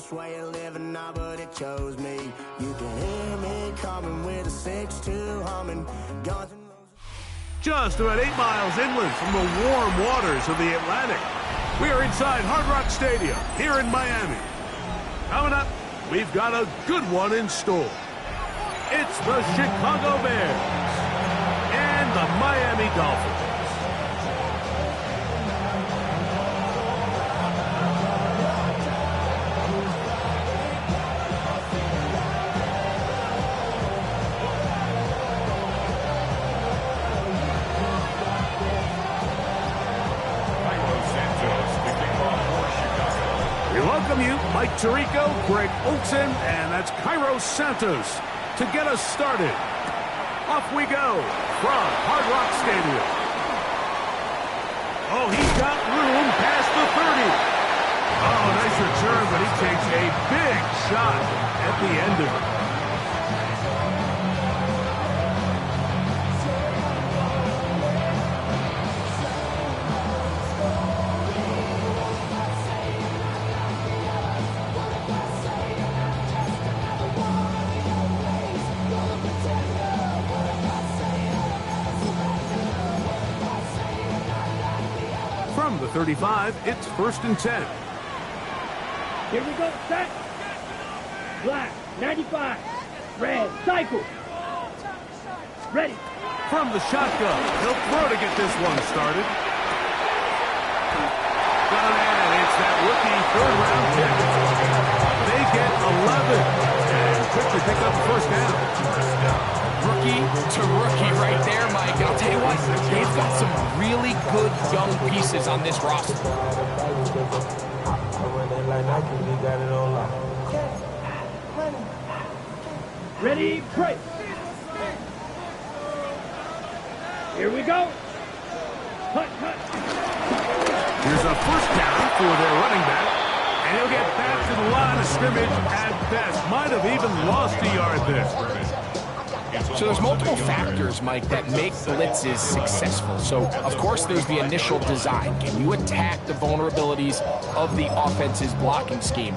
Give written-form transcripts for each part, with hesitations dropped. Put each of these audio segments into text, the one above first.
selfish way of living now, but it chose me. You can hear me coming with a 6-2 humming. Guns and Roses. Just about 8 miles inland from the warm waters of the Atlantic, we are inside Hard Rock Stadium here in Miami. Coming up, we've got a good one in store. It's the Chicago Bears and the Miami Dolphins. Welcome you, Mike Tirico, Greg Olsen, and that's Cairo Santos to get us started. Off we go from Hard Rock Stadium. Oh, he's got room past the 30. Oh, nice return, but he takes a big shot at the end of it. From the 35, it's 1st and 10. Here we go, set. Black, 95. Red, cycle. Ready. From the shotgun, he'll throw to get this one started. And it's that rookie 3rd-round pick. They get 11 and quickly pick up the 1st down. Rookie to rookie right there, Mike. And I'll tell you what, they've got some really good young pieces on this roster. Ready, break. Here we go. Cut, cut. Here's a 1st down for their running back. And he'll get back to the line of scrimmage at best. Might have even lost a yard there. So there's multiple factors, Mike, that make blitzes successful. So, of course, there's the initial design. Can you attack the vulnerabilities of the offense's blocking scheme?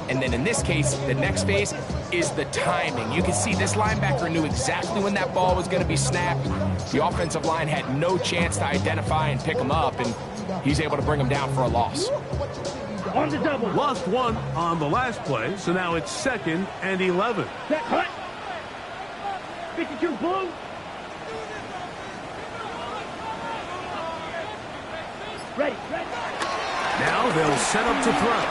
And then in this case, the next phase is the timing. You can see this linebacker knew exactly when that ball was going to be snapped. The offensive line had no chance to identify and pick him up, and he's able to bring him down for a loss. On the double. Lost one on the last play, so now it's 2nd and 11. Set, cut. 52 blue. Ready, ready. Now they'll set up to throw.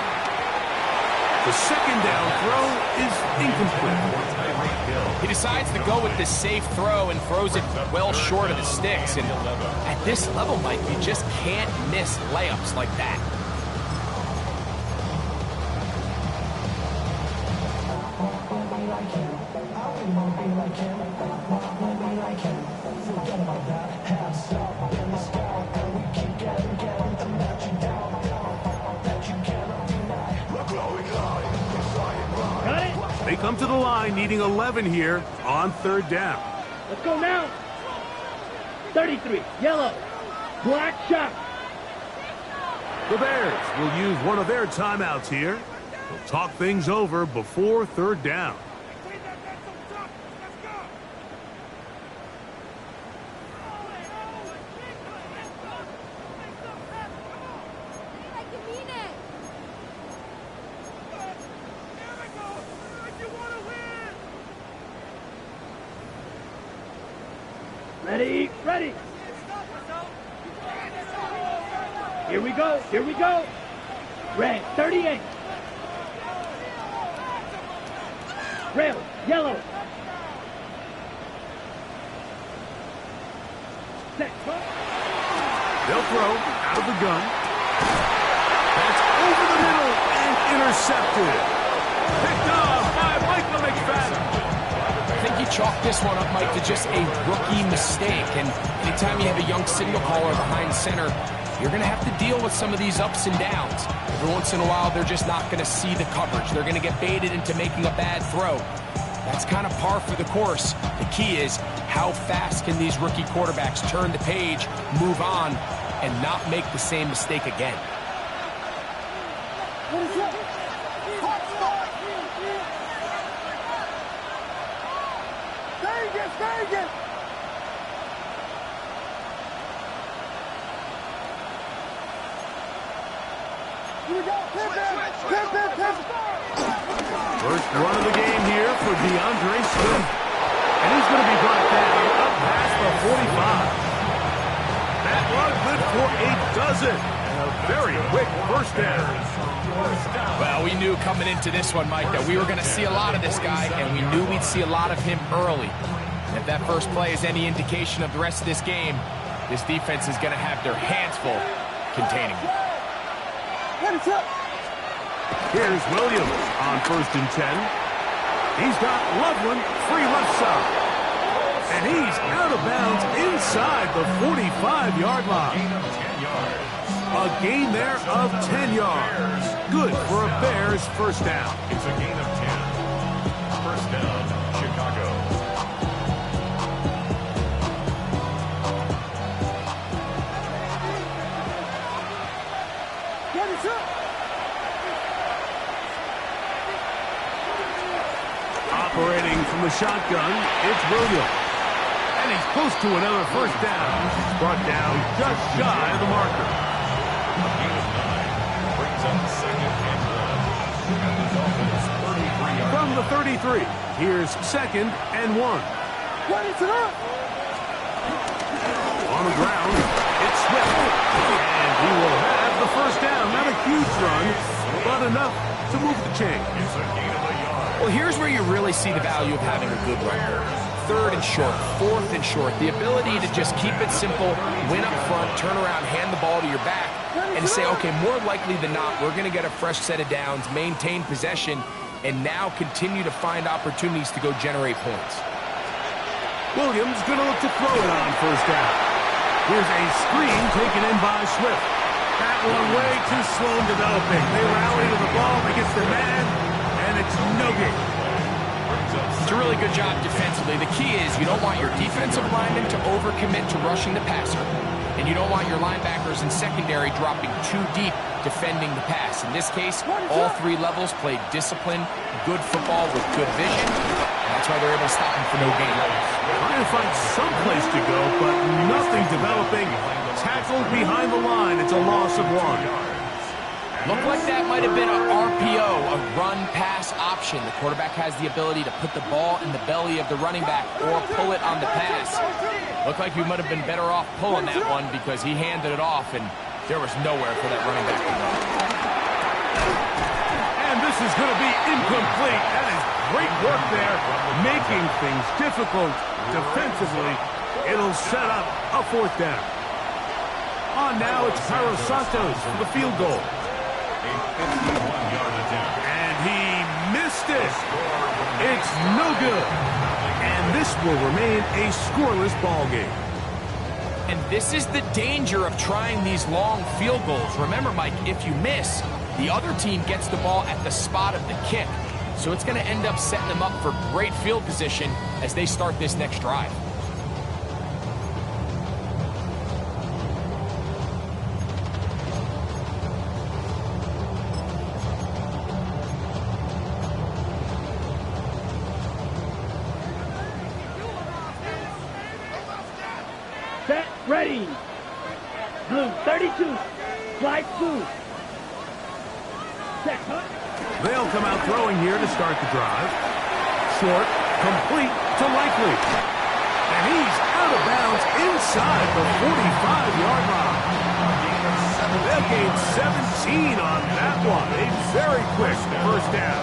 The 2nd down throw is incomplete. He decides to go with the safe throw and throws it well short of the sticks. And at this level, Mike, you just can't miss layups like that. They come to the line needing 11 here on 3rd down. Let's go now. 33, yellow, black shot. The Bears will use one of their timeouts here. They'll talk things over before 3rd down. Ready, ready. Here we go, here we go. Red, 38. Red, yellow. Set, cut. They'll throw out of the gun. That's over the middle and intercepted. Picked off by Michael McFadden. I think you chalk this one up, Mike, to just a rookie mistake. And anytime you have a young signal caller behind center, you're going to have to deal with some of these ups and downs. Every once in a while, they're just not going to see the coverage. They're going to get baited into making a bad throw. That's kind of par for the course. The key is how fast can these rookie quarterbacks turn the page, move on, and not make the same mistake again. First run of the game here for DeAndre Swift. And he's going to be brought down up past the 45. That one good for a dozen. And a very quick first down. Well, we knew coming into this one, Mike, that we were going to see a lot of this guy, and we knew we'd see a lot of him early. And if that first play is any indication of the rest of this game, this defense is going to have their hands full containing him. Here's Williams on 1st and 10. He's got Loveland free left side. And he's out of bounds inside the 45-yard line. A gain there of 10 yards. Good for a Bears first down. It's a gain of 10. First down, Chicago. Operating from the shotgun, it's Williams. And he's close to another first down. He's brought down just shy of the marker. A gain of 9 brings up second and 1. And his offense 33 yards. From the 33, here's 2nd and 1. On the ground, it's Swift. And he will have the first down. Not a huge run, but enough to move the chain. It's a gain of a yard. Well, here's where you really see the value of having a good run. 3rd and short, 4th and short. The ability to just keep it simple, win up front, turn around, hand the ball to your back, and say, okay, more likely than not, we're going to get a fresh set of downs, maintain possession, and now continue to find opportunities to go generate points. Williams going to look to throw it on first down. Here's a screen taken in by Swift. That one way too slow in developing. They rally to the ball, they get the man, and it's no gain. It's a really good job defensively. The key is you don't want your defensive linemen to overcommit to rushing the passer, and you don't want your linebackers and secondary dropping too deep defending the pass. In this case, all 3 levels played disciplined, good football with good vision. That's why they're able to stop him for no gain. Trying to find some place to go, but nothing developing. Tackled behind the line. It's a loss of 1. Looked like that might have been a RPO, a run-pass option. The quarterback has the ability to put the ball in the belly of the running back or pull it on the pass. Looked like we might have been better off pulling that one because he handed it off, and there was nowhere for that running back to go. And this is going to be incomplete. That is great work there, making things difficult defensively. It'll set up a 4th down. On now, it's Cairo Santos for the field goal. And he missed it. It's no good. And this will remain a scoreless ball game. And this is the danger of trying these long field goals. Remember, Mike, if you miss, the other team gets the ball at the spot of the kick. So it's going to end up setting them up for great field position as they start this next drive. Set, ready. Blue 32, slide 2. Set, huh? They'll come out throwing here to start the drive. Short, complete to Likely. And he's out of bounds inside the 45-yard line. They'll gain 17 on that one. A very quick first down.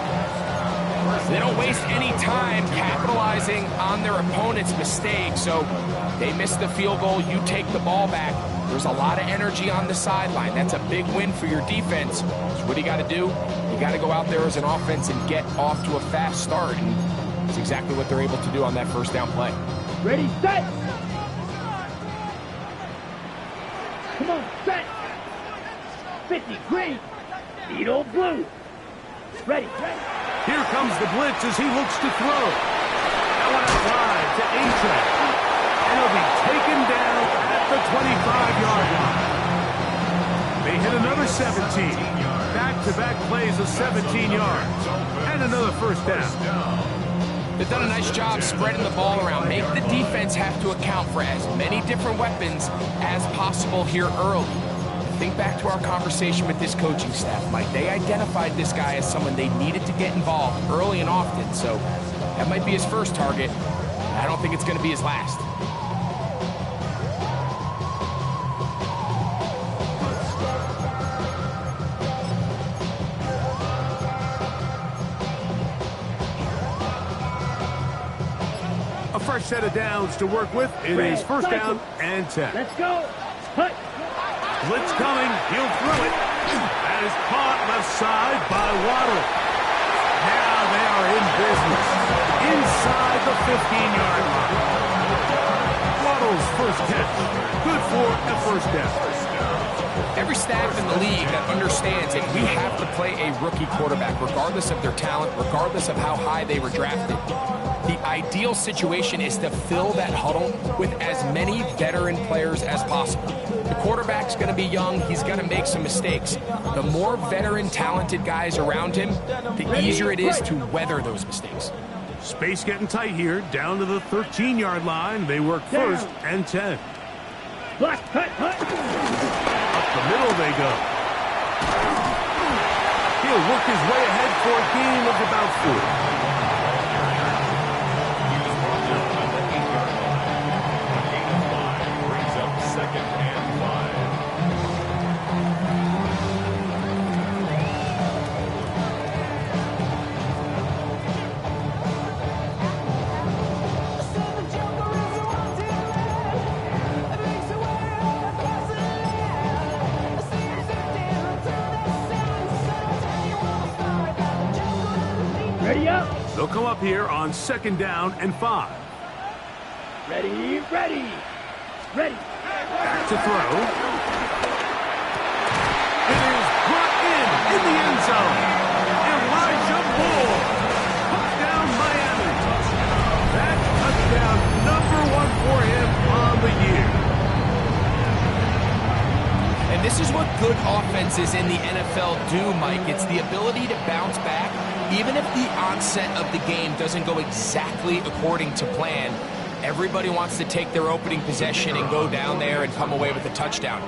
They don't waste any time capitalizing on their opponent's mistake. So they miss the field goal, you take the ball back. There's a lot of energy on the sideline. That's a big win for your defense. So what do you got to do? You got to go out there as an offense and get off to a fast start. And that's exactly what they're able to do on that first down play. Ready, set. Come on, set. 50, green. Beetle, blue. Ready, ready. Here comes the blitz as he looks to throw. That one out wide to Achane. And he'll be taken down at the 25-yard line. They hit another 17. Back back-to-back plays of 17 yards. And another first down. They've done a nice job spreading the ball around. Make the defense have to account for as many different weapons as possible here early. Think back to our conversation with this coaching staff, Mike. They identified this guy as someone they needed to get involved early and often, so that might be his first target. I don't think it's going to be his last. A fresh set of downs to work with. It is first down and 10. Let's go. Hut. Blitz coming. He'll throw it. That is caught left side by Waddle. Now they are in business. Inside the 15-yard line. Waddle's first catch. Good for a first down. Every staff in the league that understands it, we have to play a rookie quarterback, regardless of their talent, regardless of how high they were drafted. The ideal situation is to fill that huddle with as many veteran players as possible. The quarterback's going to be young. He's going to make some mistakes. The more veteran, talented guys around him, the easier it is to weather those mistakes. Space getting tight here. Down to the 13-yard line. They work first and 10. Block. Hut. Up the middle they go. He'll work his way ahead for a gain of about 4. Ready up. They'll come up here on second down and 5. Ready. Back to throw. It is brought in the end zone. Elijah Moore. Touchdown Miami. That touchdown #1 for him on the year. And this is what good offenses in the NFL do, Mike. It's the ability to bounce back, even if the onset of the game doesn't go exactly according to plan. Everybody wants to take their opening possession and go down there and come away with a touchdown.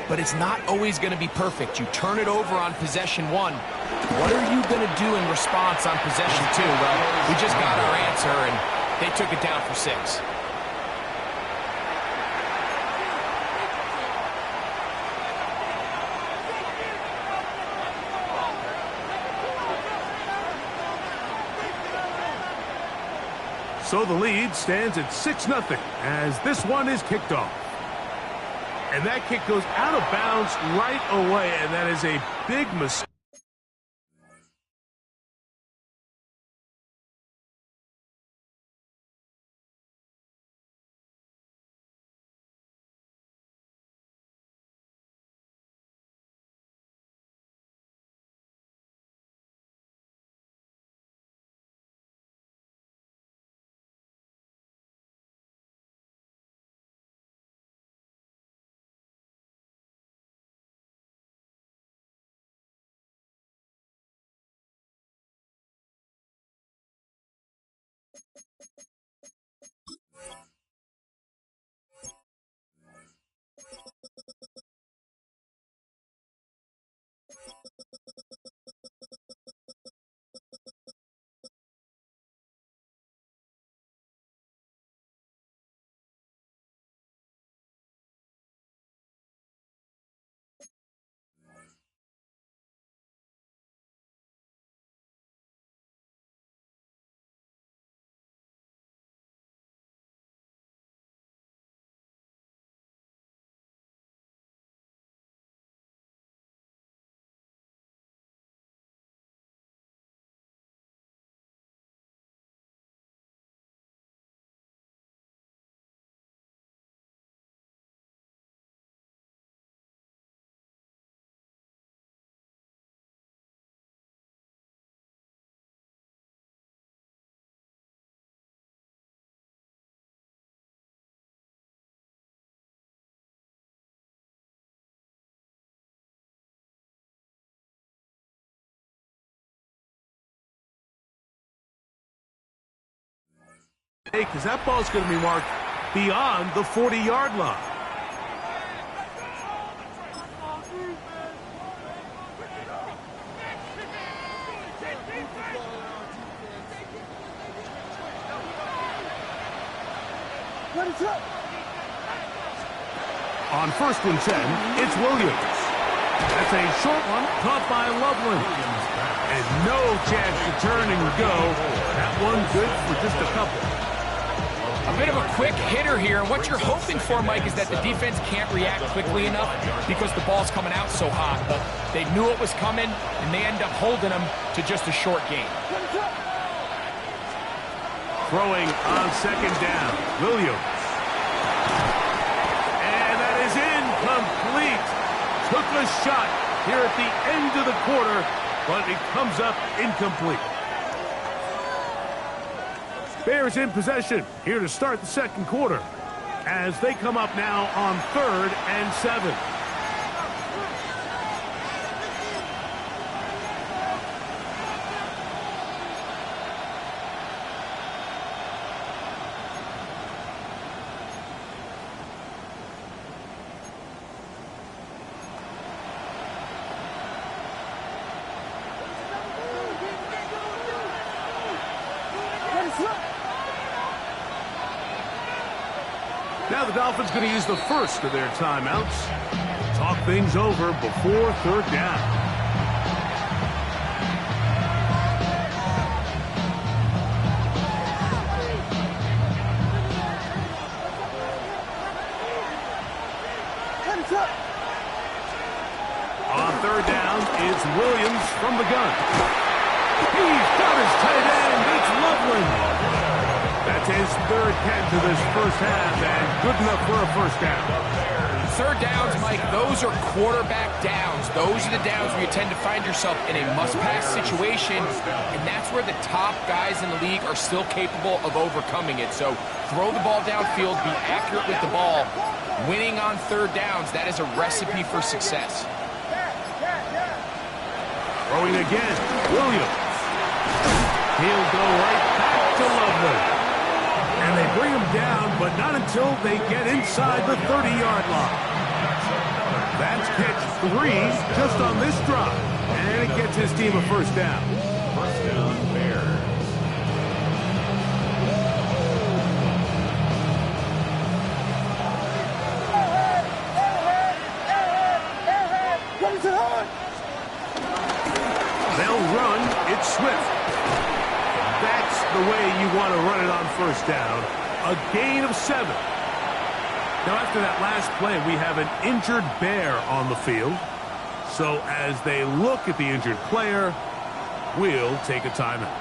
But it's not always going to be perfect. You turn it over on possession 1. What are you going to do in response on possession 2? Well, we just got our answer, and they took it down for 6. So the lead stands at 6-0 as this one is kicked off. And that kick goes out of bounds right away, and that is a big mistake. because that ball's going to be marked beyond the 40-yard line. On 1st and 10, it's Williams. That's a short one, caught by Loveland. And no chance to turn and go. That one good for just a couple. A bit of a quick hitter here, and what you're hoping for, Mike, is that the defense can't react quickly enough because the ball's coming out so hot. But they knew it was coming, and they end up holding them to just a short gain. Throwing on 2nd down, Williams. And that is incomplete. Took a shot here at the end of the quarter, but it comes up incomplete. Bears in possession here to start the 2nd quarter as they come up now on 3rd and 7. Now the Dolphins going to use the first of their timeouts. Talk things over before 3rd down. On 3rd down, it's Williams from the gun. He's got his tight end. It's Loveland. That's his 3rd catch of this first half, and good enough for a 1st down. 3rd downs, Mike, those are quarterback downs. Those are the downs where you tend to find yourself in a must-pass situation, and that's where the top guys in the league are still capable of overcoming it. So throw the ball downfield, be accurate with the ball. Winning on 3rd downs, that is a recipe for success. Throwing again, Williams. He'll go right back to Loveland. And they bring him down, but not until they get inside the 30-yard line. That's catch 3 just on this drive. And it gets his team a 1st down. 1st down, Bears. They'll run. It's Swift. That's the way you want to run it on 1st down. A gain of 7. Now, after that last play, we have an injured Bear on the field. So as they look at the injured player, we'll take a timeout.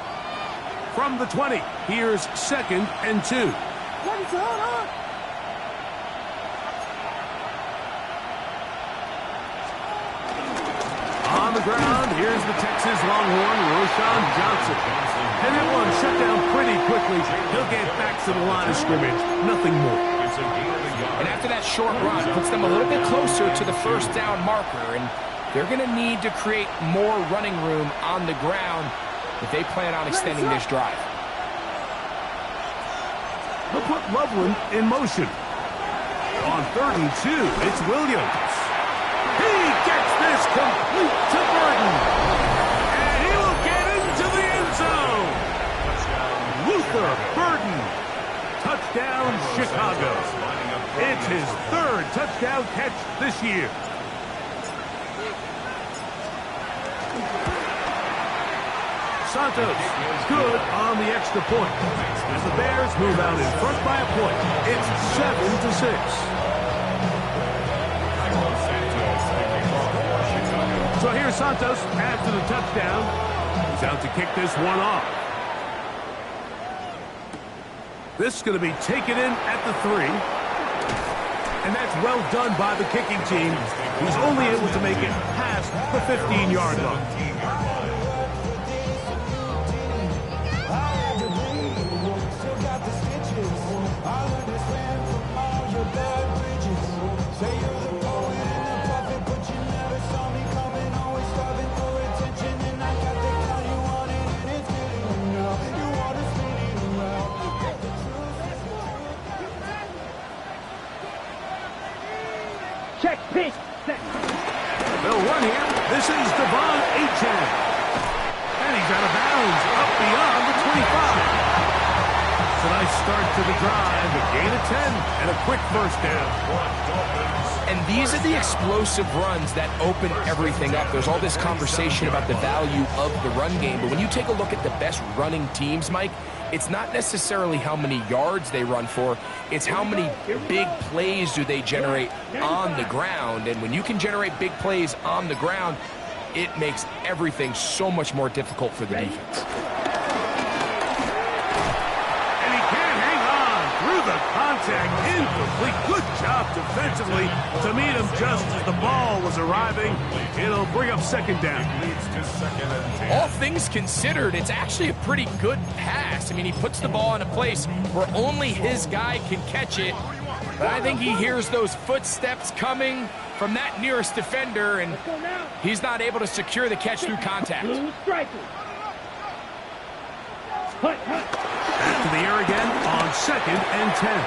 From the 20, here's 2nd and 2. On the ground, here's the Texas Longhorn, Roschon Johnson. And that one shut down pretty quickly. He'll get back to the line of scrimmage. Nothing more. And after that short run, puts them a little bit closer to the 1st down marker. And they're going to need to create more running room on the ground if they plan on extending this drive. They'll put Loveland in motion. On 3rd and 2, it's Williams. He gets this complete to Burden. And he will get into the end zone. Luther Burden. Touchdown, Chicago. It's his 3rd touchdown catch this year. Santos good on the extra point. As the Bears move out in front by a point, it's 7-6. So here's Santos after the touchdown. He's out to kick this one off. This is going to be taken in at the 3. And that's well done by the kicking team. He's only able to make it past the 15-yard line. check, pitch, set. They'll run here. This is Devon Achane. And he's out of bounds, up beyond the 25. It's a nice start to the drive, a gain of 10, and a quick first down. And these are the explosive runs that open everything up. There's all this conversation about the value of the run game, but when you take a look at the best running teams, Mike, it's not necessarily how many yards they run for, it's how many big plays do they generate on the ground. And when you can generate big plays on the ground, it makes everything so much more difficult for the defense. And he can't hang on through the contact, incomplete. Good job defensively to meet him just as the ball was arriving. It'll bring up second down. All things considered, it's actually a pretty good pass. I mean, he puts the ball in a place where only his guy can catch it. But I think he hears those footsteps coming from that nearest defender, and he's not able to secure the catch through contact. Blue striker. Hut, hut. Back to the air again on second and 10.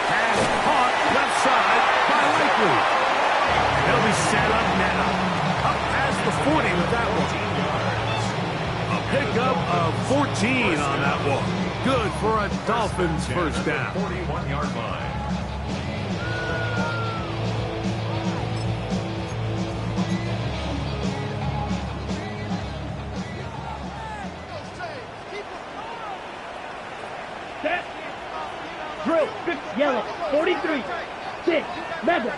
Pass caught left side by Likely. They'll be set up now. Up past the 40 with that one. A pickup of 14 on that one. Good for a Dolphins first down. 41-yard line. Set. Drill. Yellow. 43. 6. Mega.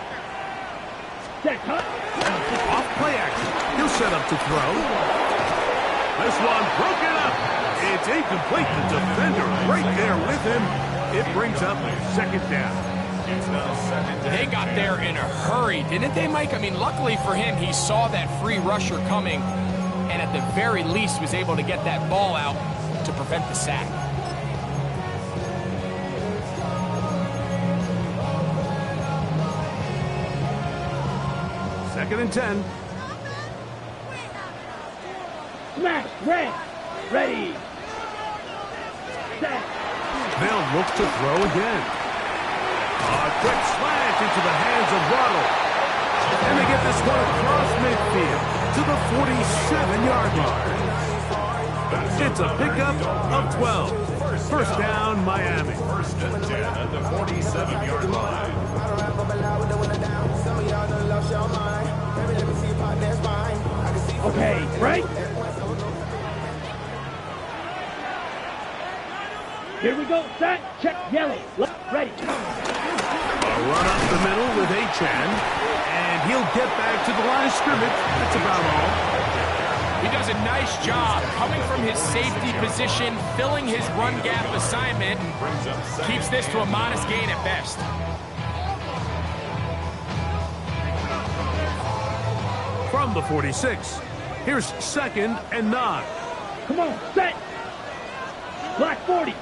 Set. Hut. Off play action. He'll set up to throw. This one broken up. It's incomplete. The defender right there with him. It brings up second down. They got there in a hurry, didn't they, Mike? I mean, luckily for him, he saw that free rusher coming and at the very least was able to get that ball out to prevent the sack. Second and 10. Smash. Red. Ready. Set. They'll look to throw again. A quick slant into the hands of Waddle. And they get this one across midfield to the 47-yard line. It's a pickup of 12. First down, Miami. First and 10 at the 47-yard line. Okay, right? Here we go. Set. Check. Yellow. Left. Ready. A run up the middle with Achane. And he'll get back to the line of scrimmage. That's about all. He does a nice job coming from his safety position, filling his run gap assignment, and keeps this to a modest gain at best. From the 46, here's second and 9. Come on. Set. Black 40.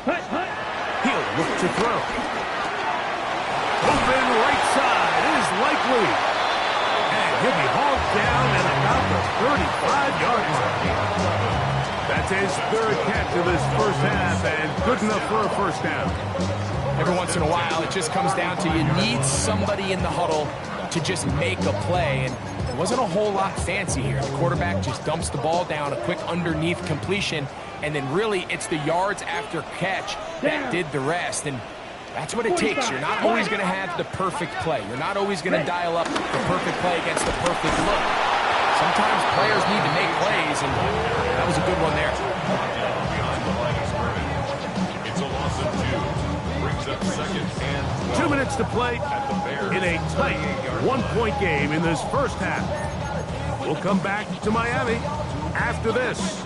Hut, hut. He'll look to throw. Open right side is Likely. And he'll be hauled down at about the 35-yard line. That's his third catch of this first half, and good enough for a first down. Every once in a while, it just comes down to you need somebody in the huddle to just make a play, and it wasn't a whole lot fancy here. The quarterback just dumps the ball down, a quick underneath completion, and then really it's the yards after catch that did the rest. And that's what it takes. You're not always going to have the perfect play. You're not always going to dial up the perfect play against the perfect look. Sometimes players need to make plays, and that was a good one there. Beyond the line of scrimmage. It's a loss of 2. Brings up second and 2 minutes to play in a tight one-point game in this first half. We'll come back to Miami after this.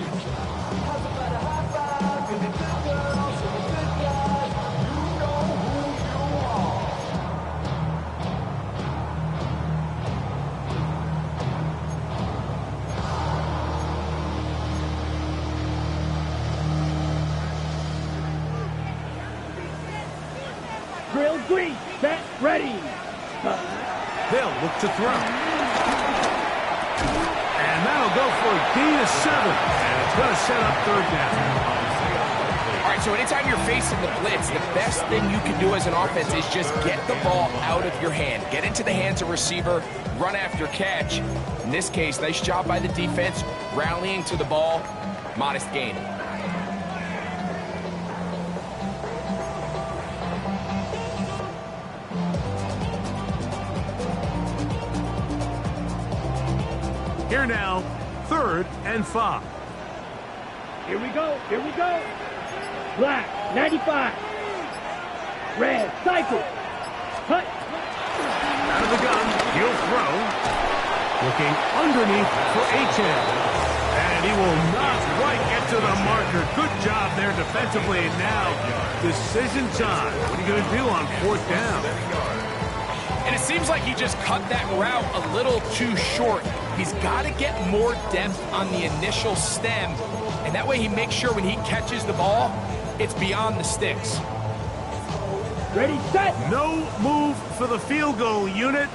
Drill green. Set. Ready. They'll look to throw. And that'll go for a gain of 7. And it's going to set up third down. All right, So anytime you're facing the blitz, the best thing you can do as an offense is just get the ball out of your hand. Get into the hands of receiver, run after catch. In this case, nice job by the defense, rallying to the ball, modest gain. Here now, 3rd and 5. Here we go. Here we go. Black, 95. Red, cycle. Cut. Out of the gun, he'll throw. Looking underneath for Achane. And he will not quite get to the marker. Good job there defensively. And now, decision time. What are you going to do on 4th down? And it seems like he just cut that route a little too short. He's got to get more depth on the initial stem, and that way he makes sure when he catches the ball, it's beyond the sticks. Ready, set. No move for the field goal unit.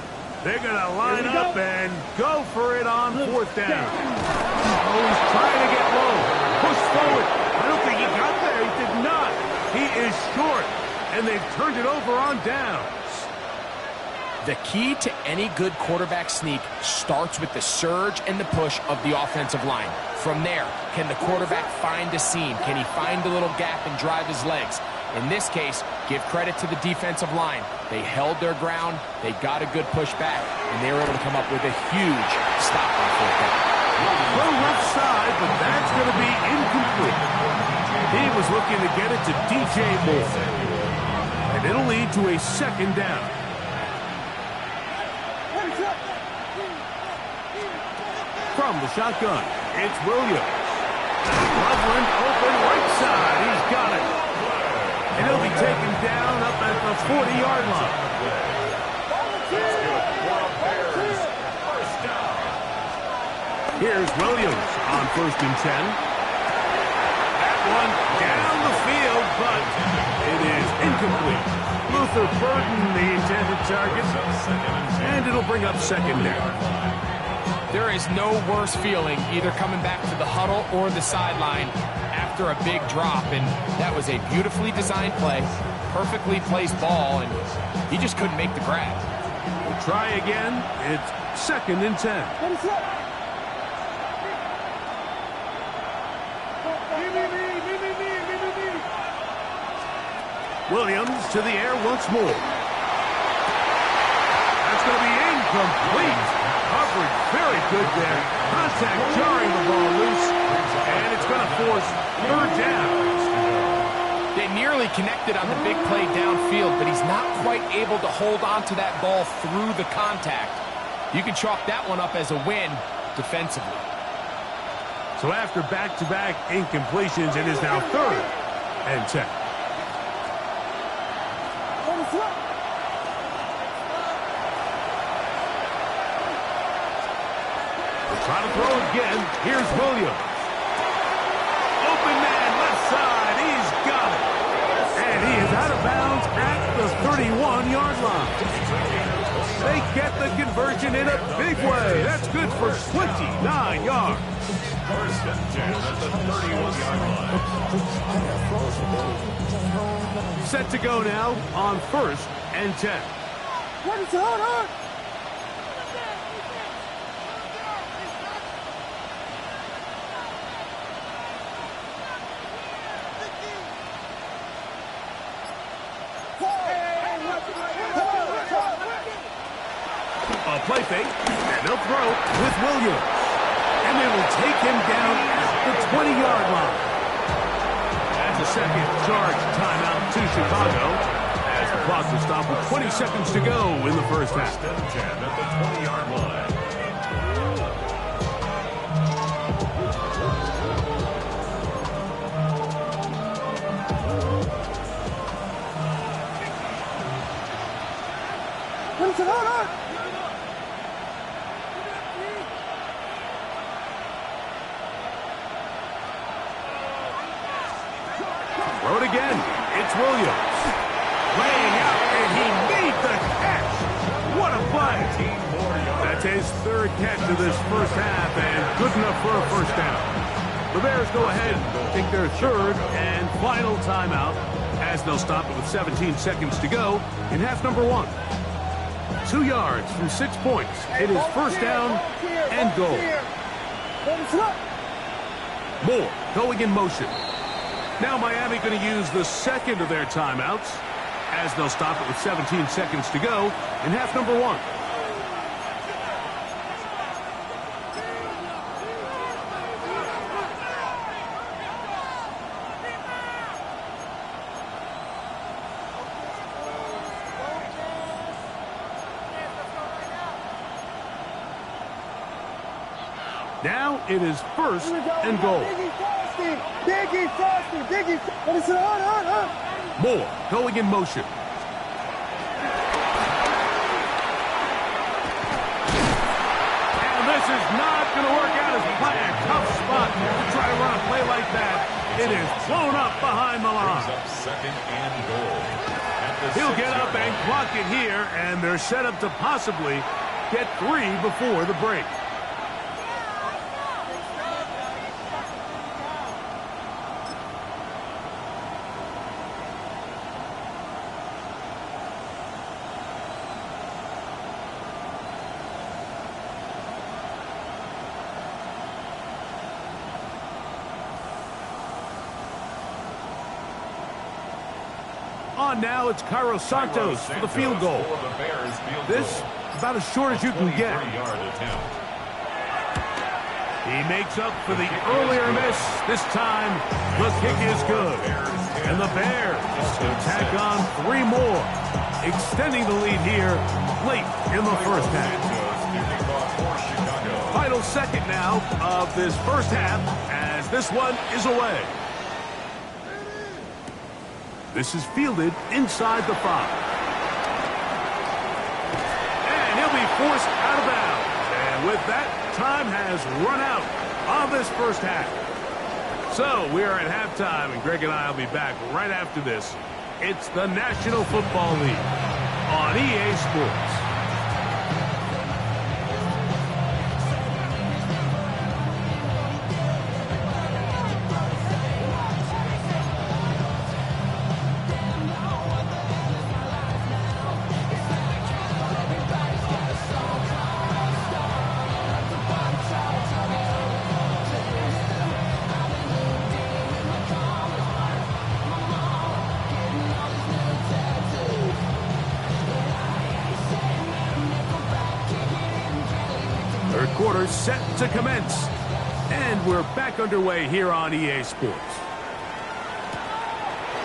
They're going to line up and go for it on 4th down. Oh, he's trying to get low. Push forward. I don't think he got there. He did not. He is short, and they've turned it over on down. The key to any good quarterback sneak starts with the surge and the push of the offensive line. From there, can the quarterback find a seam? Can he find a little gap and drive his legs? In this case, give credit to the defensive line. They held their ground, they got a good push back, and they were able to come up with a huge stop on 4th down. Low left side, but that's going to be incomplete. He was looking to get it to DJ Moore. And it'll lead to a 2nd down. From the shotgun, it's Williams. Loveland open right side. He's got it. And he'll be taken down up at the 40-yard line. Here's Williams on 1st and 10. That one down the field, but it is incomplete. Luther Burden, the intended target, and it'll bring up 2nd down. There is no worse feeling either coming back to the huddle or the sideline after a big drop, and that was a beautifully designed play, perfectly placed ball, and he just couldn't make the grab. We'll try again. It's 2nd and 10. Williams to the air once more. That's going to be incomplete. Coverage very good there. Contact jarring the ball loose, and it's going to force 3rd down. They nearly connected on the big play downfield, but he's not quite able to hold on to that ball through the contact. You can chalk that one up as a win defensively. So after back-to-back incompletions, it is now 3rd and 10. Try to throw again. Here's Williams. Open man, left side. He's got it. And he is out of bounds at the 31-yard line. They get the conversion in a big way. That's good for 29 yards. 1st and 10 at the 31-yard line. Set to go now on 1st and 10. What is going on? A play fake, and they'll throw with Williams. And they will take him down at the 20-yard line. That's a 2nd charge timeout to Chicago, as the clock will stop with 20 seconds to go in the 1st half. 1st and 10 at the 20-yard line. What is going on? Throw it again. It's Williams. Laying out, and he made the catch. What a play. That's his 3rd catch of this 1st half, and good enough for a 1st down. The Bears go ahead, take their third and final timeout as they'll stop it with 17 seconds to go in half number 1. 2 yards from 6 points. It is first down and goal. Moore going in motion. Now Miami going to use the second of their timeouts as they'll stop it with 17 seconds to go in half number 1. Now it is first and goal. Moore going in motion. And this is not going to work out as planned. Tough spot to try to run a play like that. It is blown up behind the line. Second and goal. He'll get up and clock it here, and they're set up to possibly get 3 before the break. On now, it's Cairo Santos for the field goal. This about as short as you can get. He makes up for the earlier miss. This time, the kick is good. And the Bears will tack on 3 more, extending the lead here late in the first half. Final second now of this first half as this one is away. This is fielded inside the 5. And he'll be forced out of bounds. And with that, time has run out on this first half. So we are at halftime, and Greg and I will be back right after this. It's the National Football League on EA Sports. Third quarter set to commence. And we're back underway here on EA Sports.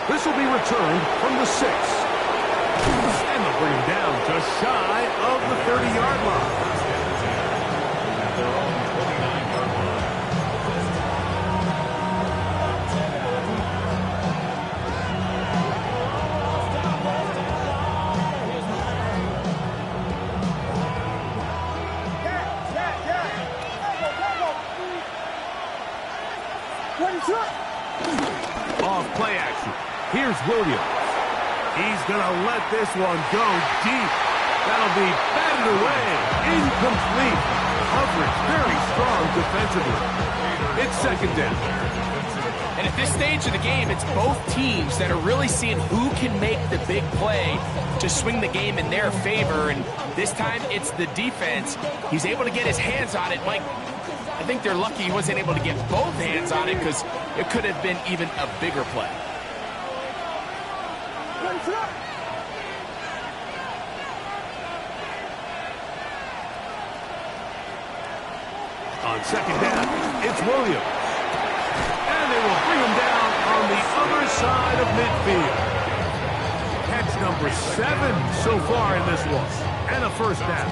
This will be returned from the 6. And they'll bring him down just shy of the 30-yard line. At their own 29-yard line. Off play action. Here's Williams. He's going to let this one go deep. That'll be batted away. Incomplete. Coverage very strong defensively. It's second down. And at this stage of the game, it's both teams that are really seeing who can make the big play to swing the game in their favor. And this time, it's the defense. He's able to get his hands on it. Mike, I think they're lucky he wasn't able to get both hands on it because it could have been even a bigger play. On second down, it's Williams. And they will bring him down on the other side of midfield. Catch number 7 so far in this one. And a first down.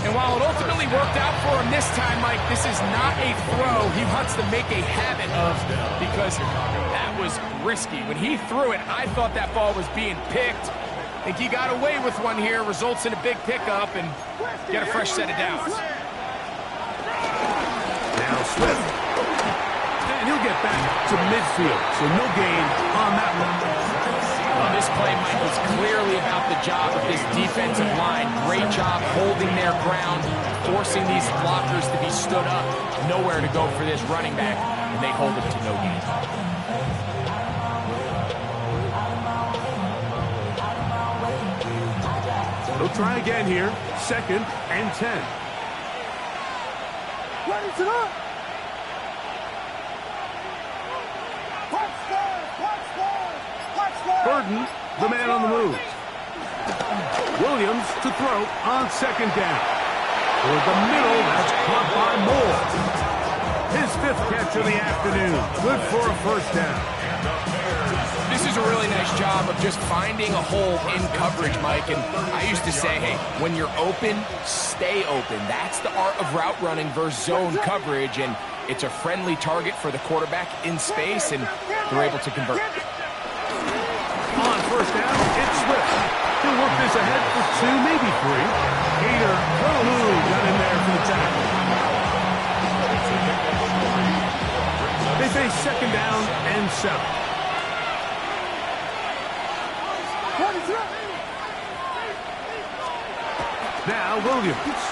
And while it ultimately worked out for him this time, Mike, this is not a throw he wants to make a habit of because that was risky. When he threw it, I thought that ball was being picked. I think he got away with one here, results in a big pickup, and get a fresh set of downs. Now Swift. And he'll get back to midfield, so no gain on that one. Well, this play, Mike, was clearly about the job of this defensive line. Great job holding their ground, forcing these blockers to be stood up. Nowhere to go for this running back, and they hold him to no gain. They'll try again here. 2nd and 10. Burden, the man on the move. Williams to throw on 2nd down. Toward the middle, that's caught by Moore. His 5th catch of the afternoon. Good for a 1st down. This is a really nice job of just finding a hole in coverage, Mike. And I used to say, hey, when you're open, stay open. That's the art of route running versus zone coverage. And it's a friendly target for the quarterback in space, and they're able to convert. On 1st down, it's Swift. He'll work this ahead for 2, maybe 3. Hader, got in there for the tackle. They face 2nd down and 7. Now Williams.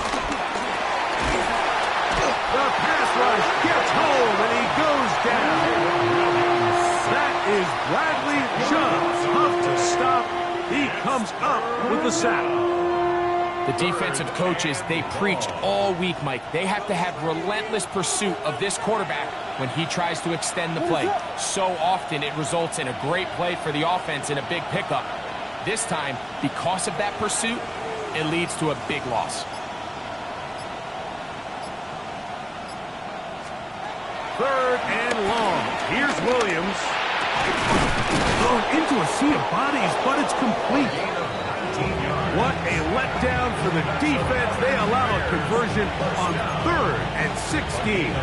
The pass rush gets home, and he goes down. That is Bradley Chubb. Tough to stop. He comes up with the sack. The defensive coaches, they preached all week, Mike. They have to have relentless pursuit of this quarterback when he tries to extend the play. So often it results in a great play for the offense and a big pickup. This time, because of that pursuit, it leads to a big loss. 3rd and long. Here's Williams. Thrown into a sea of bodies, but it's complete. What a letdown for the defense. They allow a conversion on 3rd and 16.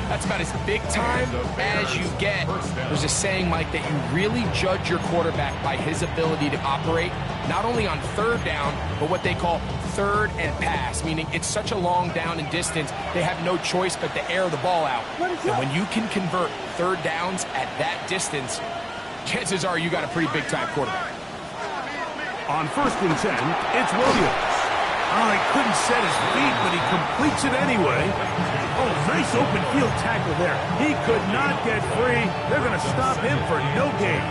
That's about as big time as you get. There's a saying, Mike, that you really judge your quarterback by his ability to operate, not only on 3rd down, but what they call 3rd and pass, meaning it's such a long down and distance, they have no choice but to air the ball out. And when you can convert 3rd downs at that distance, chances are you got a pretty big-time quarterback. On 1st and 10, it's Williams. Oh, he couldn't set his feet, but he completes it anyway. Oh, nice open field tackle there. He could not get free. They're going to stop him for no gain.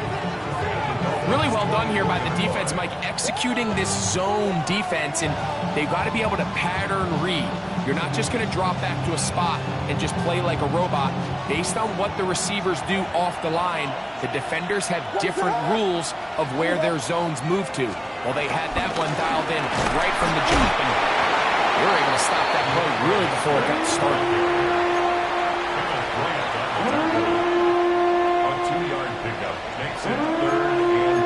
Really well done here by the defense, Mike, executing this zone defense, and they've got to be able to pattern read. You're not just going to drop back to a spot and just play like a robot. Based on what the receivers do off the line, the defenders have different rules of where their zones move to. Well, they had that one dialed in right from the jump, and they were able to stop that play really before it got started. A 2-yard pickup makes it 3rd and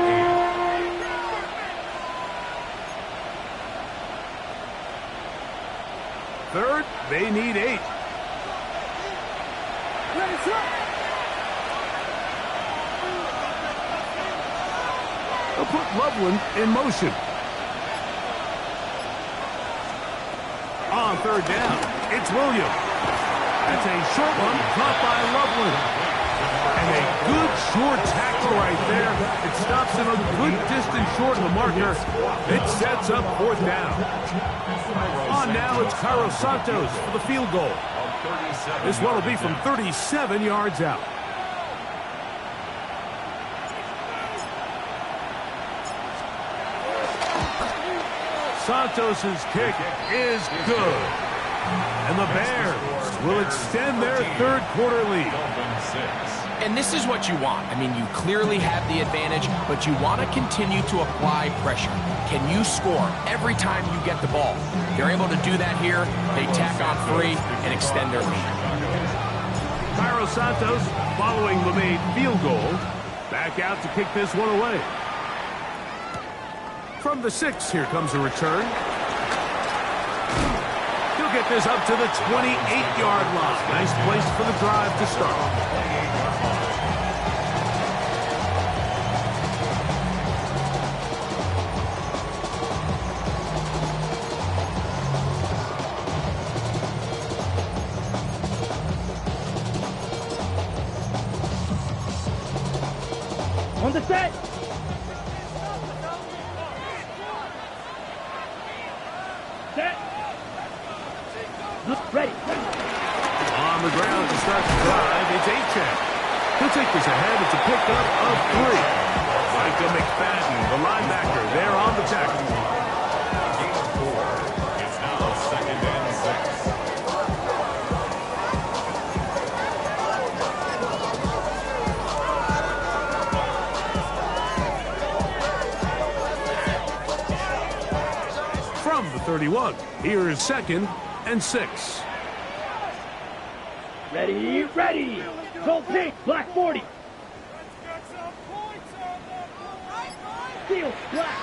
8. 3rd, they need 8. They'll put Loveland in motion. On 3rd down, it's Williams. That's a short one caught by Loveland. And a good short tackle right there. It stops him a good distance short of the marker. It sets up 4th down. On now, it's Cairo Santos for the field goal. This one will be from 37 yards out. Santos' kick is good. And the Bears will extend their 3rd quarter lead. And this is what you want. I mean, you clearly have the advantage, but you want to continue to apply pressure. Can you score every time you get the ball? They're able to do that here. They tack on 3 and extend their lead. Cairo Santos following the made field goal. Back out to kick this one away. From the 6, here comes a return. He'll get this up to the 28-yard line. Nice place for the drive to start. On the set. Set. Ready. On the ground to start the drive, it's Achane. He'll take this ahead. It's a pickup of 3. Micah McFadden, the linebacker, there on the tackle. Gain of 4. It's now 2nd and 6. From the 31, here is 2nd and 6. Ready, ready. Gold pink, black 40. Steel, black.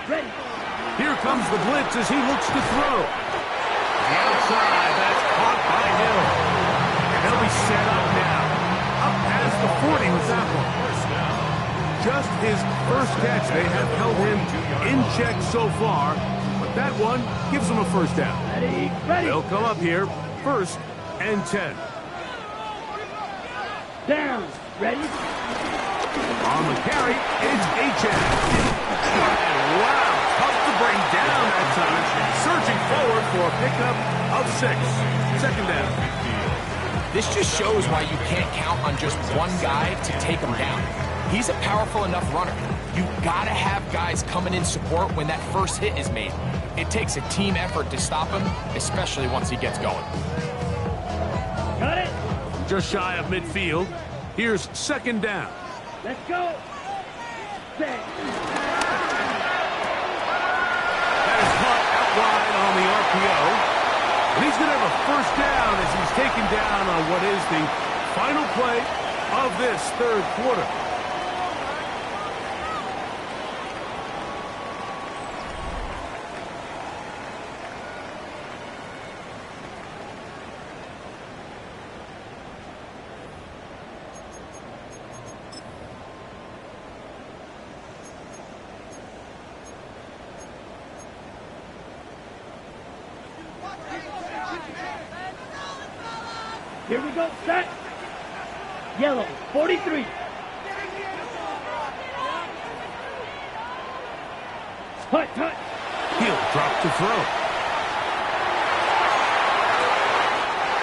Ready. Here comes the blitz as he looks to throw. The outside, that's caught by Hill. And they'll be set up now. Up past the 40 with that one. Just his first catch. They have held him in check so far. But that one gives them a first down. Ready, ready. They'll come up here, 1st and 10. Down. Ready. On the carry, it's Achane. And wow, tough to bring down that time. Surging forward for a pickup of 6. 2nd down. This just shows why you can't count on just one guy to take him down. He's a powerful enough runner. You gotta have guys coming in support when that first hit is made. It takes a team effort to stop him, especially once he gets going. Got it. Just shy of midfield. Here's 2nd down. Let's go. Set. That is caught out wide on the RPO. And he's going to have a first down as he's taken down on what is the final play of this 3rd quarter. Here we go. Set. Yellow, 43. Hut, hut. He'll drop to throw.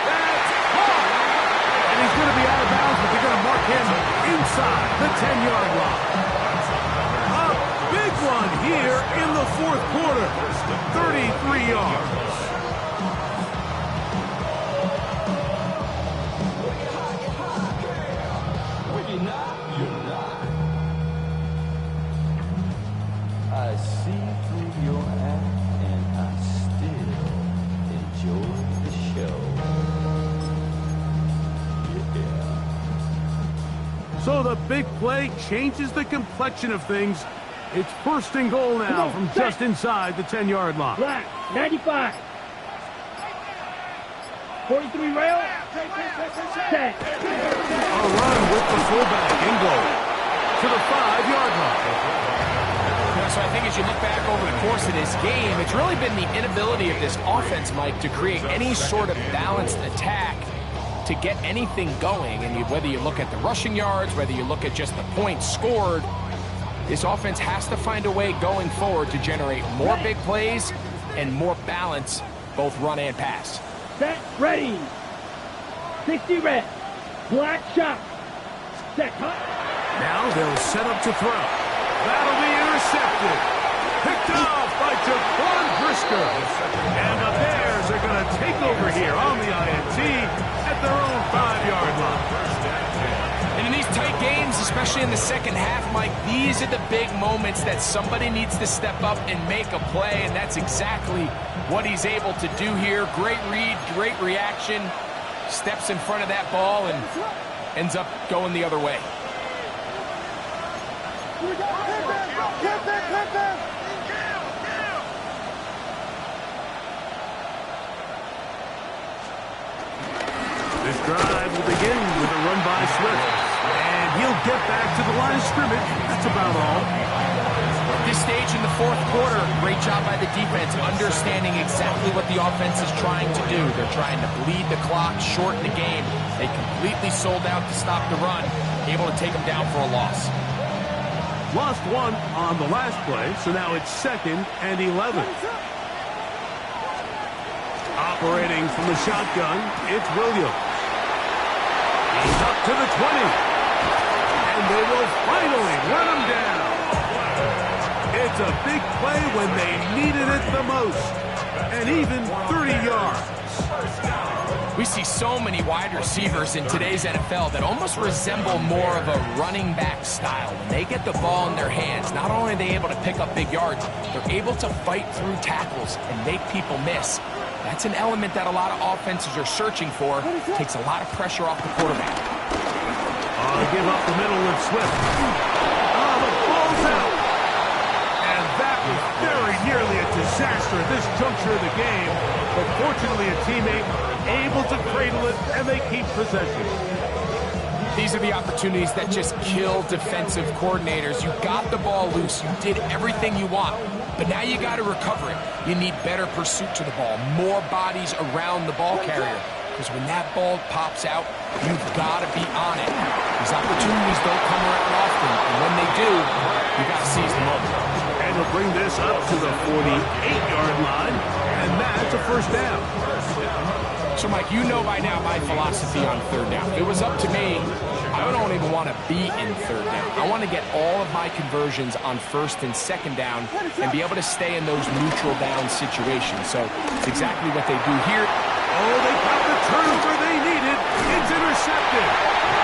That's caught! And he's going to be out of bounds, but they're going to mark him inside the 10-yard line. A big one here in the 4th quarter. 33 yards. I see through your act and I still enjoy the show. Yeah. So the big play changes the complexion of things. It's 1st and goal now from just inside the 10-yard line. Black, 95. 43 rail. Set. A run with the fullback in goal to the 5-yard line. So I think as you look back over the course of this game, it's really been the inability of this offense, Mike, to create any sort of balanced attack to get anything going. And whether you look at the rushing yards, whether you look at just the points scored, this offense has to find a way going forward to generate more big plays and more balance, both run and pass. Set. Ready. 60 red. Black shot. Set. Hut. Now they'll set up to throw. That'll be intercepted. Picked off by Jaquan Brisker. And the Bears are going to take over here on the INT at their own 5-yard line. And in these tight games, especially in the second half, Mike, these are the big moments that somebody needs to step up and make a play, and that's exactly what he's able to do here. Great read, great reaction, steps in front of that ball and ends up going the other way. This drive will begin with a run by Swift. And he'll get back to the line of scrimmage. That's about all. At this stage in the 4th quarter, great job by the defense, understanding exactly what the offense is trying to do. They're trying to bleed the clock, shorten the game. They completely sold out to stop the run, able to take them down for a loss. Lost one on the last play, so now it's 2nd and 11. A Operating from the shotgun, it's Williams. He's up to the 20. And they will finally run him down. It's a big play when they needed it the most. And even 30 yards. We see so many wide receivers in today's NFL that almost resemble more of a running back style. When they get the ball in their hands, not only are they able to pick up big yards, they're able to fight through tackles and make people miss. That's an element that a lot of offenses are searching for. Takes a lot of pressure off the quarterback. Give up the middle with Swift. The ball's out. And that was very nearly a disaster at this juncture of the game. But fortunately, a teammate able to cradle it, and they keep possession. These are the opportunities that just kill defensive coordinators. You got the ball loose. You did everything you want. But now you got to recover it. You need better pursuit to the ball, more bodies around the ball carrier. Because when that ball pops out, you've got to be on it. These opportunities don't come around often, and when they do, you got to seize the moment. And we'll bring this up to the 48-yard line, and that's a first down. So, Mike, you know by now my philosophy on third down. If it was up to me, I don't even want to be in third down. I want to get all of my conversions on first and second down and be able to stay in those neutral down situations. So it's exactly what they do here. Oh, they got the turnover they needed. It's intercepted.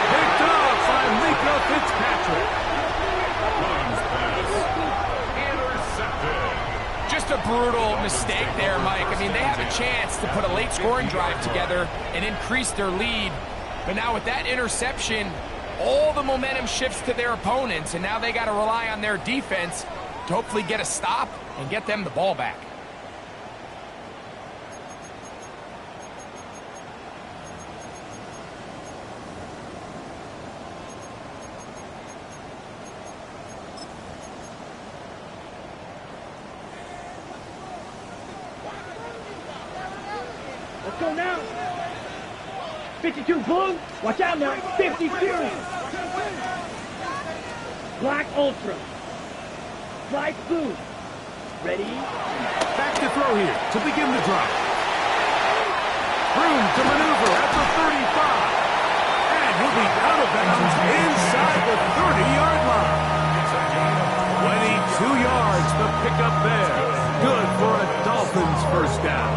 Picked off by Minkah Fitzpatrick. Just a brutal mistake there, Mike. I mean, they have a chance to put a late scoring drive together and increase their lead. But now with that interception, all the momentum shifts to their opponents, and now they got to rely on their defense to hopefully get a stop and get them the ball back. Let's go now. 52 Blue. Watch out now. 52. Black Ultra. Black Blue. Ready? Back to throw here to begin the drive. Room to maneuver at the 35. And he'll be out of bounds inside the 30-yard line. 22 yards to pick up there. Good for a Dolphins first down.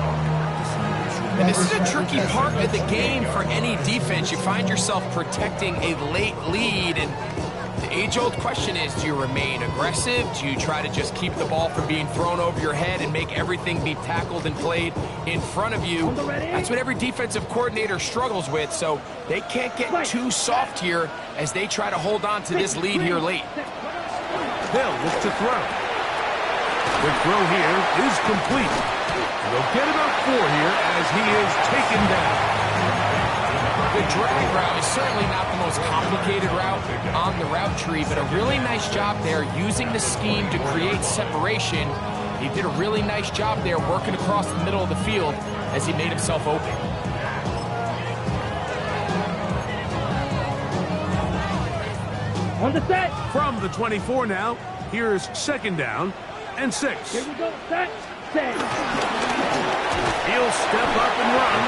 And this is a tricky part of the game for any defense. You find yourself protecting a late lead, and the age-old question is, do you remain aggressive? Do you try to just keep the ball from being thrown over your head and make everything be tackled and played in front of you? That's what every defensive coordinator struggles with, so they can't get too soft here as they try to hold on to this lead here late. Hill looks to throw. The throw here is complete. They'll get about 4 here as he is taken down. The drag route is certainly not the most complicated route on the route tree, but a really nice job there using the scheme to create separation. He did a really nice job there working across the middle of the field as he made himself open. On the set. From the 24 now, here's second down and 6. Here we go. Set. Set. He'll step up and run,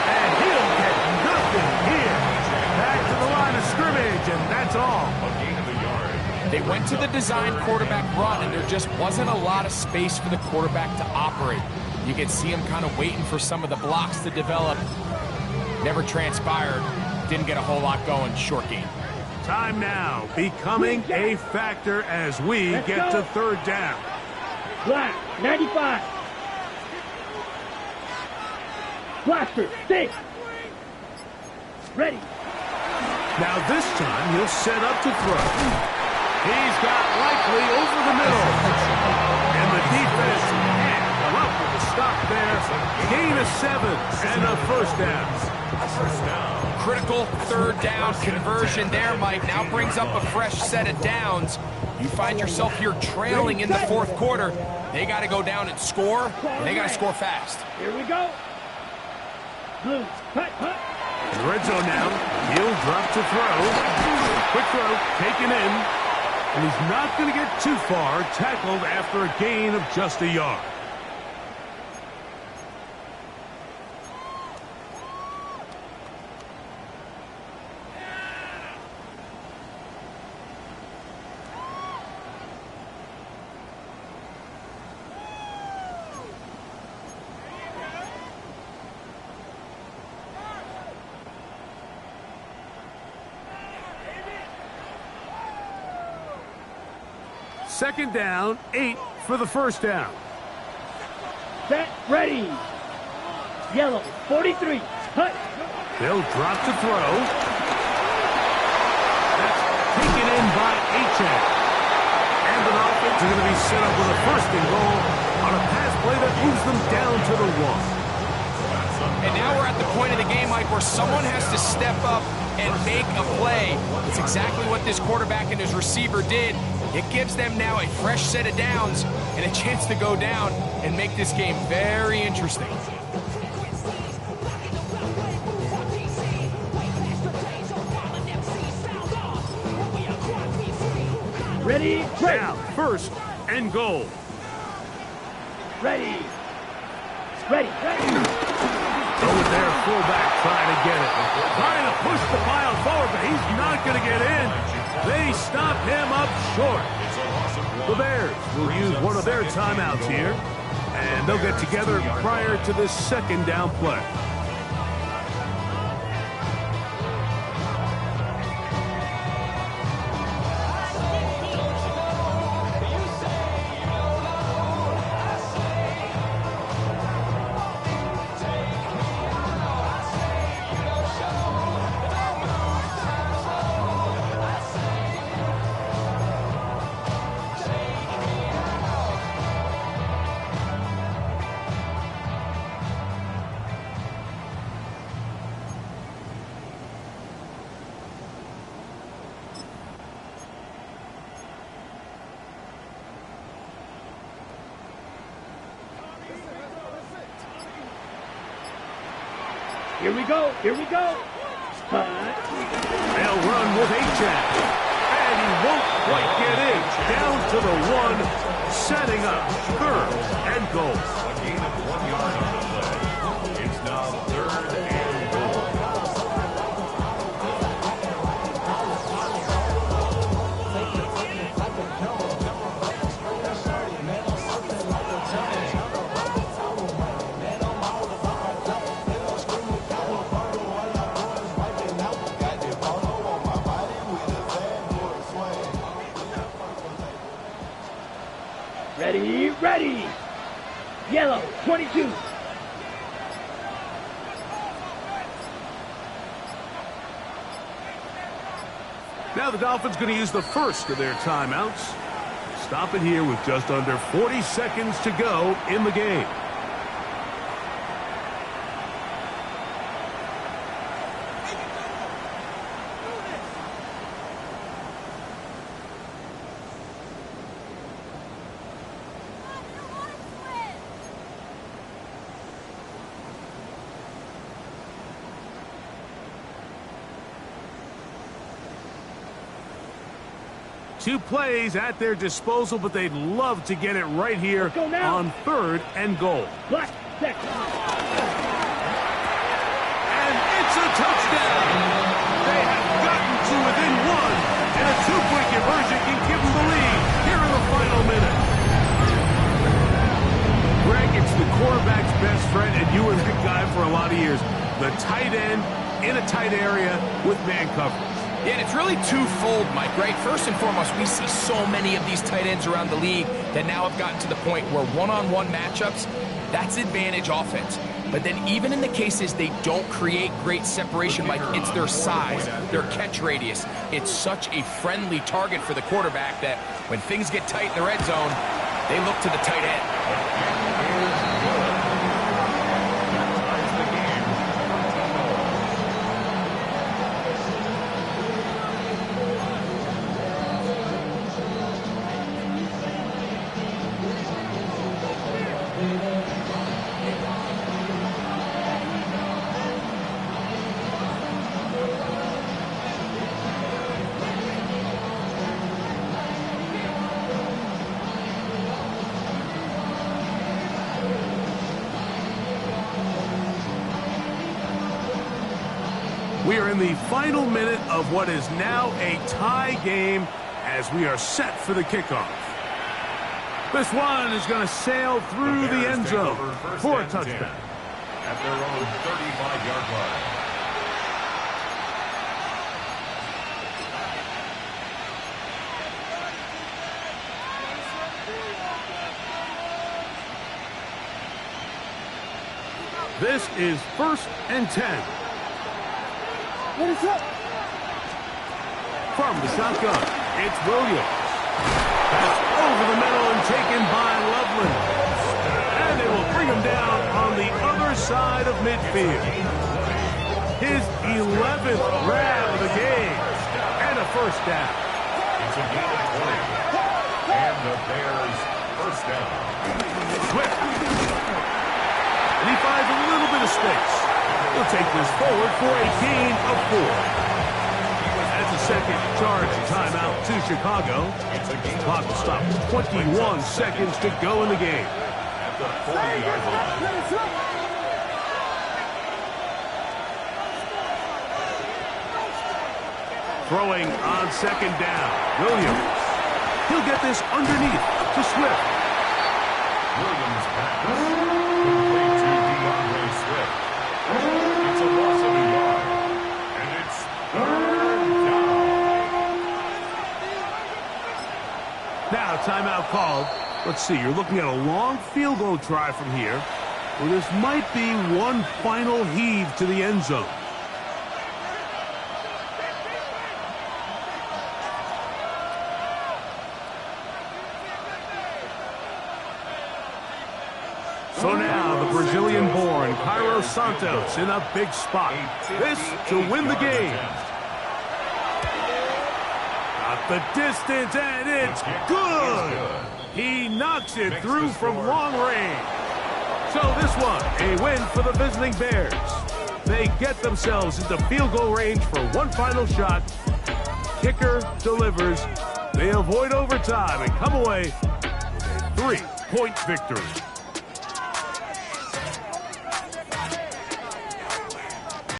and he'll get nothing here. Back to the line of scrimmage, and that's all. A gain of a yard. They went to the design quarterback run, and there just wasn't a lot of space for the quarterback to operate. You could see him kind of waiting for some of the blocks to develop. Never transpired. Didn't get a whole lot going. Short game. Time now becoming a factor as we get to third down. Black. 95. Blaster. 6. Ready. Now this time he'll set up to throw. He's got Likely over the middle. And the defense can't come up with a stop there. Gain of 7 and a first down. Critical third down conversion there, Mike. Now brings up a fresh set of downs. You find yourself here trailing in the fourth quarter. They got to go down and score, and they got to score fast. Here we go. Blue. Hut, hut. In the red zone now, he'll drop to throw. Quick throw, taken in. And he's not going to get too far, tackled after a gain of just a yard. Second down, 8 for the first down. Set, ready. Yellow, 43. Hut. They'll drop to throw. That's taken in by Achane. And an offense is going to be set up with a first and goal on a pass play that moves them down to the 1. And now we're at the point of the game, Mike, where someone has to step up and make a play. It's exactly what this quarterback and his receiver did. It gives them now a fresh set of downs and a chance to go down and make this game very interesting. Ready, Now, first and goal. ready. Ready, ready. Go with their fullback trying to get it. Trying to push the pile forward, but he's not going to get in. They stop him up short. The Bears will use one of their timeouts here, and they'll get together prior to this second down play. Here we go, here we go. Hut. They'll run with Achane. And he won't quite get in. Down to the 1, setting up third and goal. A gain of 1 yard on the play. It's now third and goal. Ready, ready. Yellow, 22. Now the Dolphins going to use the first of their timeouts. Stop it here with just under 40 seconds to go in the game. Two plays at their disposal, but they'd love to get it right here on third and goal. Black, check. And it's a touchdown. They have gotten to within 1, and a 2-point conversion can give them the lead here in the final minute. Greg, it's the quarterback's best friend, and you were that guy for a lot of years. The tight end in a tight area with man coverage. Yeah, and it's really twofold, Mike, right? First and foremost, we see so many of these tight ends around the league that now have gotten to the point where one-on-one matchups, that's advantage offense. But then even in the cases they don't create great separation, Mike, it's their size, their catch radius. It's such a friendly target for the quarterback that when things get tight in the red zone, they look to the tight end. We are in the final minute of what is now a tie game as we are set for the kickoff. This one is going to sail through the end zone for a touchdown. At their own 35-yard line. This is 1st and 10. From the shotgun, it's Williams. That's over the middle and taken by Loveland. And they will bring him down on the other side of midfield. His 11th grab of the game. And a first down. It's a gain of 20. And the Bears first down. Swift. And he finds a little bit of space. He'll take this forward for a gain of 4. That's a second charge timeout to Chicago. Clock will stop with 21 seconds to go in the game. At the 40-yard line. Throwing on second down. Williams. He'll get this underneath to Swift. Williams pass. Complete to DeAndre Swift. It's a loss of a yard. And it's third down. Now, timeout called. Let's see, you're looking at a long field goal try from here, where this might be one final heave to the end zone. So now the Brazilian-born Cairo Santos in a big spot. This to win the game. Got the distance, and it's good. He knocks it through from long range. So this one, a win for the visiting Bears. They get themselves into field goal range for one final shot. Kicker delivers. They avoid overtime and come away with a 3-point victory.